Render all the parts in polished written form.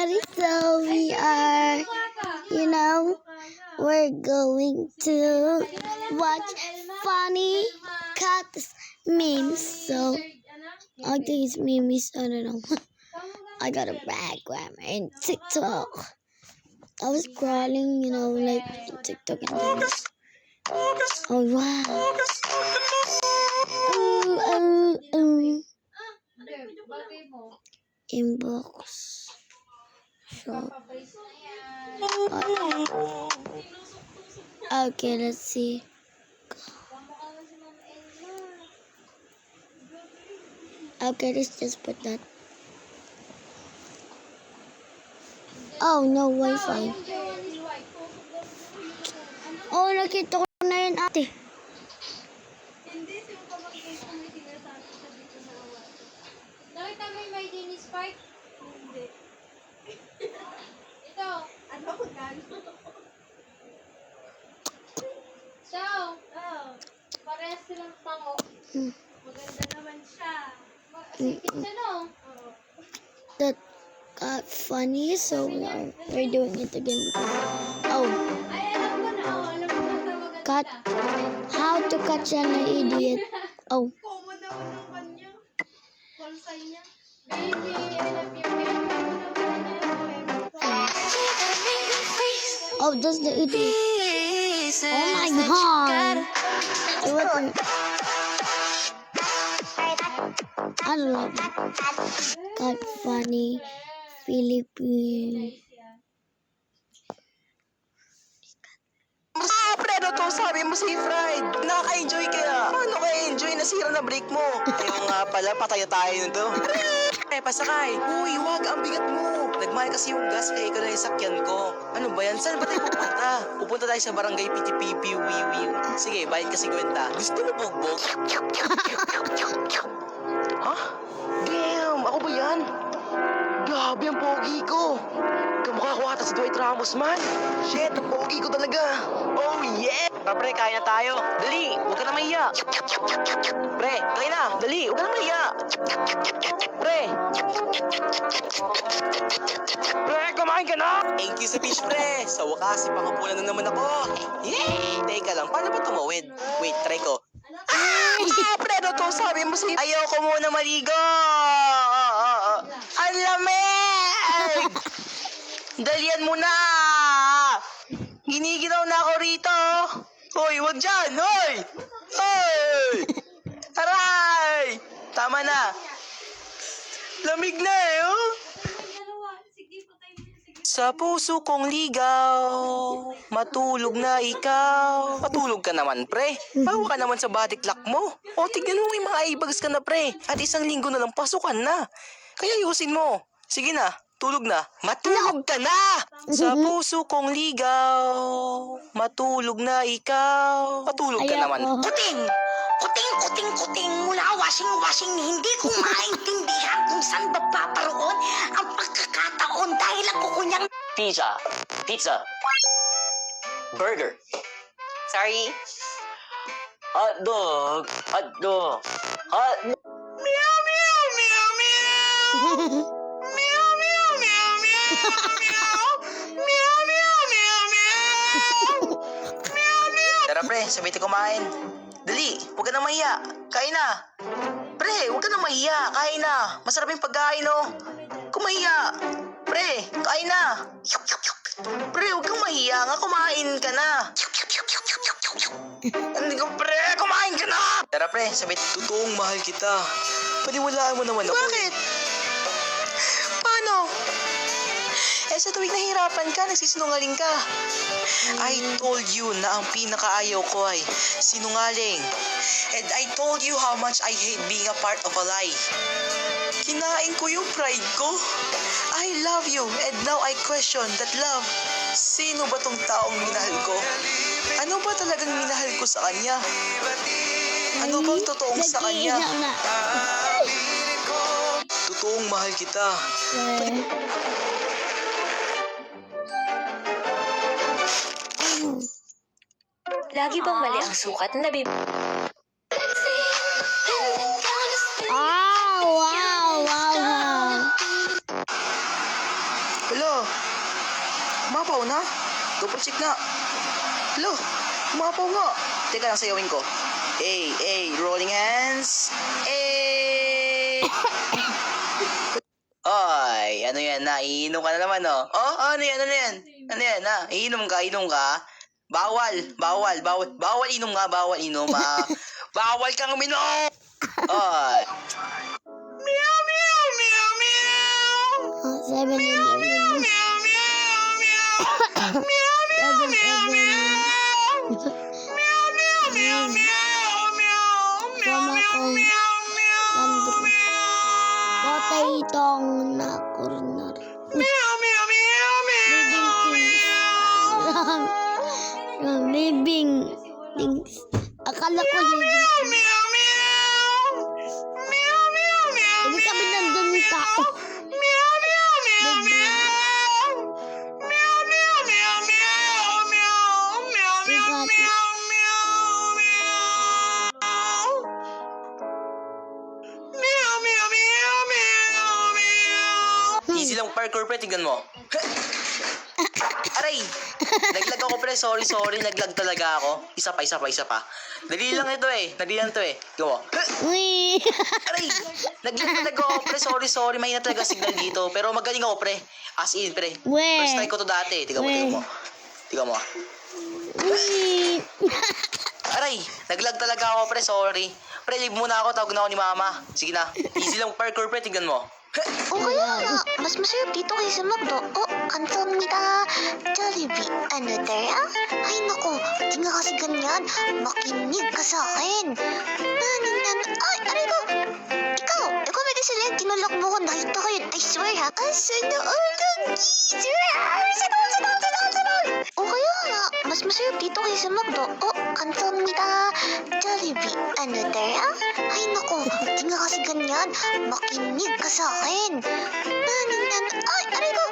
everybody, so we are, we're going to watch funny cat memes. So, I think it's memes, I don't know. I got a bad grammar in TikTok. I was scrolling, like TikTok and then, oh wow. Inbox. So, okay, let's see. Okay, let's just put that. Oh, no Wi-Fi. Oh, nakita ko na yun, ate. Hindi, si mo pamangkin ko may sinasabi sa dito sa awan. Nakita mo yung may Dennis Park? Hindi. Ito. Ano ko gano'n? So, parehas silang tango. Maganda naman siya. Sikit siya, no? Oo. That got funny, so we're doing it again. Oh, Ay, alam ko na. Alam ko na tawagan cut. nila. How to catch an idiot. Oh, Common naman ng kanya. Call sign niya. Baby, I love you. Baby, oh, that's the idiot. Oh my god. I love it. Got funny Philippine. Pero to, sabi mo si Fried. Nakaka-enjoy kaya. Paano ka enjoy? Nasira na break mo. Yung nga pala, patay tayo nito. Pasakay. Uy, wag, ang bigat mo. Nagmahal kasi yung gas, kaya ikaw na yung sakyan ko. Ano ba yan? Saan ba tayo pupunta? Pupunta tayo sa barangay PTPP, wiwi. Sige, bayad kasi kwenta. Gusto mo bugbog? Ha? Damn, ako ba yan? Grabe ang pogi ko. Kamukha ko ata si Dwight Ramos, man. Shit, ang pogi ko talaga. Oh, yeah! Pre, kaya na tayo. Dali, huwag ka na mahiya. Pre, kaya na. Dali, huwag ka na mahiya. Pre. Pre, kumain ka na. Thank you sa fish, pre. Sa wakas, ipangapunan na naman ako. Yay! Teka lang, paano ba tumawid? Wait, try ko. Pre, no to, sabi mo si... Ayoko muna maligo. Ang lamig! Dalian mo na! Giniginaw na ako rito! Hoy, wag dyan! Hoy! Hoy! Aray! Tama na! Lamig na eh, oh! Sa puso kong ligaw, matulog na ikaw. Matulog ka naman, pre. Bawa ka naman sa body clock mo. O, tignan mo, may mga eyebags ka na, pre. At isang linggo na lang, pasukan na. Kaya ayusin mo. Sige na, tulog na. Matulog ka na! Sa puso kong ligaw, matulog na ikaw. Matulog ka Ayoko. naman. Kuting! Kuting mula washing. Hindi ko maintindihan kung saan ba paparoon ang pagkakataon dahil ako kunyang... Pizza. Burger. Sorry. Hotdog. Meow, meow, meow, meow. Meow, meow, meow, meow. Meow, meow, meow, meow. Meow, meow. Tara pre, sabay tayo kumain. Dali, huwag ka na mahiya. Kain na. Pre, huwag ka na mahiya. Kain na. Masarap yung pagkain, no? Kumahiya. Pre, kain na. Pre, huwag kang mahiya nga. Kumain ka na. Hindi ko, pre, kumain ka na. Tara, pre, sabi, totoong mahal kita. Paniwalaan mo naman ako. Bakit? Paano? Sa tuwing nahirapan ka, nagsisinungaling ka. I told you na ang pinakaayaw ko ay sinungaling. And I told you how much I hate being a part of a lie. Kinain ko yung pride ko. I love you and now I question that love. Sino ba tong taong minahal ko? Ano ba talagang minahal ko sa kanya? Ano bang totoong sa kanya? Totoong mahal kita. Lagi bang mali ang sukat na Wow. Hala, umapaw na. Double check na. Hala, umapaw nga. Teka lang, sayawin ko. Rolling hands. Oy, ano yan na? Iinom ka na naman, oh. Oh, ano yan? Ano yan, na? Iinom ka. Bawal inom nga, bawal inom, ah. Bawal kang uminom! Oy. Meow, meow, meow, meow. 7-Eleven. 7-Eleven. Sama kong Landro. Potay na corner. Living things. Akala ko living things. Ibig sabihin nandun yung tao. Easy lang parkour, pre. Tignan mo. Aray! Naglag ako, pre. Sorry. Naglag talaga ako. Isa pa. Dali lang ito, eh. Tignan mo. Uy! Aray! Naglag talaga ako, pre. Sorry. Mahina talaga signal dito. Pero magaling ako, pre. As in, pre. We. First try ko to dati. Tignan mo. Uy! Aray! Naglag talaga ako, pre. Sorry. Pre, leave muna ako. Tawag na ako ni mama. Sige na. Easy lang parkour, pre. Tignan mo. O kaya nga, mas masarap dito kaysa McDo. Oh, 감사합니다. Jollibee. Ano tayo? Ay naku, di nga kasi ganyan. Makinig ka sa akin. Ay, aray ko. Ikaw may desilent. Tinulak mo ko. Nakita ko yun. I swear ha. Sana all the geezer. Sana. O kaya nga, mas masarap dito kaysa McDo. Oh, 감사합니다. Jollibee. Ano tayo? Ay naku, di nga kasi ganyan. Makinig ka sa akin. Ay, aray ko.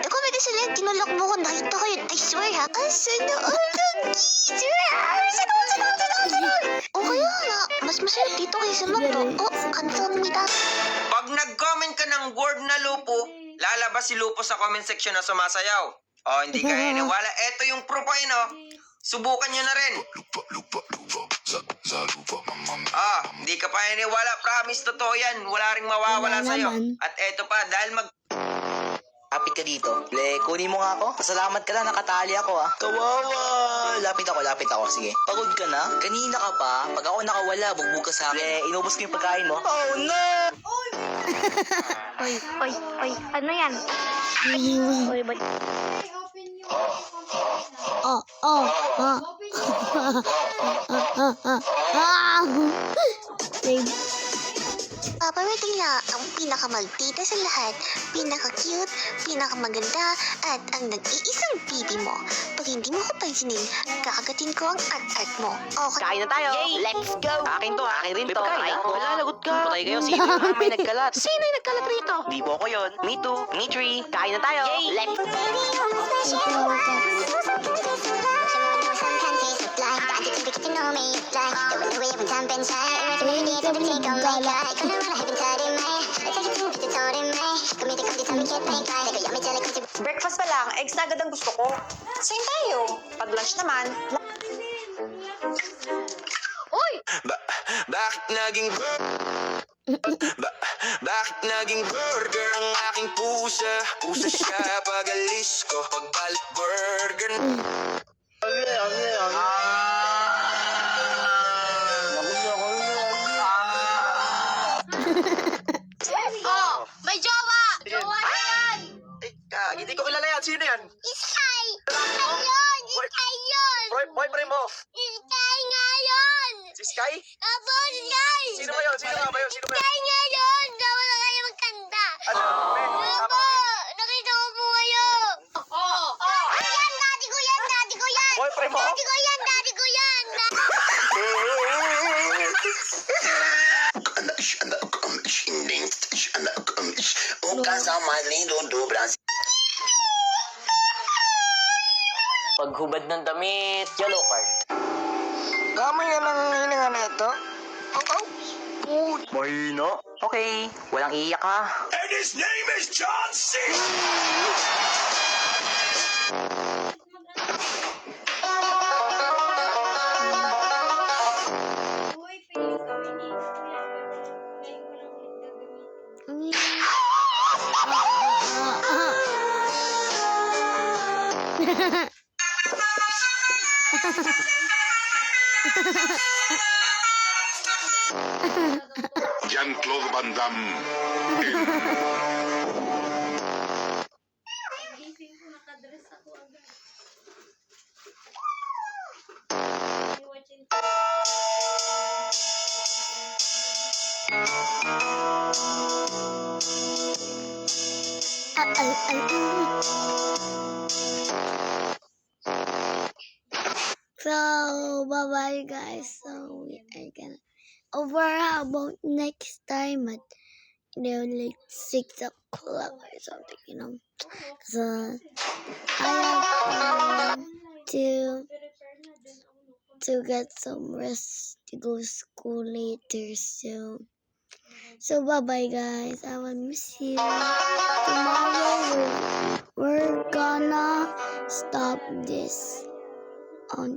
Ikaw may desilent. Tinulak mo ko. Nakita ko yun. I swear ha. Sana all the geezer. Sana. O kaya nga, mas masarap dito kaysa McDo. Oh, 감사합니다. Pag nag-comment ka ng word na lupo, lalabas si Lupo sa comment section na sumasayaw. Oh, hindi ka niniwala. Ito yung proof ay, no? Subukan nyo na rin. Hindi ka pa niniwala. Promise, totoo yan. Wala ring mawawala Wala sa'yo. naman. At eto pa, dahil Lapit ka dito. Le, kunin mo nga ako. Pasalamat ka lang, nakatali ako, ah. Kawawa! Lapit ako. Sige. Pagod ka na? Kanina ka pa. Pag ako nakawala, bugbog ka sa akin. Le, inubos ko yung pagkain mo. Oh, no! Oy, ano yan? Oy, ba't? Open yung Save. Paparating na ang pinakamaltita sa lahat, pinaka-cute, pinakamaganda, at ang nag-iisang bibi mo. Pag hindi mo ko pansinin, kakagatin ko ang art-art mo. Okay. Kain na tayo. Yay! Let's go! Akin rin to. Ay, lalagot ka. Patay kayo. Sino yung may nagkalat? Sino yung nagkalat rito? Di po ko yun. Me too. Me three. Kain na tayo. Yay! Let's go! Breakfast pa lang, eggs na agad ang gusto ko. Same tayo. Pag lunch naman, Bakit naging burger ang aking pusa? Pusa siya pag alis ko. Pagbalik burger. May jowa! Jowa yan! Hindi ko kilala yan. Sino yan? Iskay! Ayun! Iskay yun! Boyfriend mo. Iskay nga yun! Si Sky? Abo, Iskay! Sino ba yun? Iskay nga yun! Gawa na kayo magkanda! Abo! Nakita ko po kayo! Yan! Daddy ko yan! Boyfriend mo? Daddy ko yan! Paghubad ng damit, yellow card. Kamay yan ang hininga na ito. Mahina. Okay, walang iiyak ha. And his name is John C. Jean-Claude Van Damme. Gising ko, nakadress ako agad. Watching So, bye-bye guys. So, we are gonna over. How about next time at, like 6 o'clock or something, So, I have to get some rest to go to school later. So bye-bye guys. I will miss you. Tomorrow we're gonna stop this on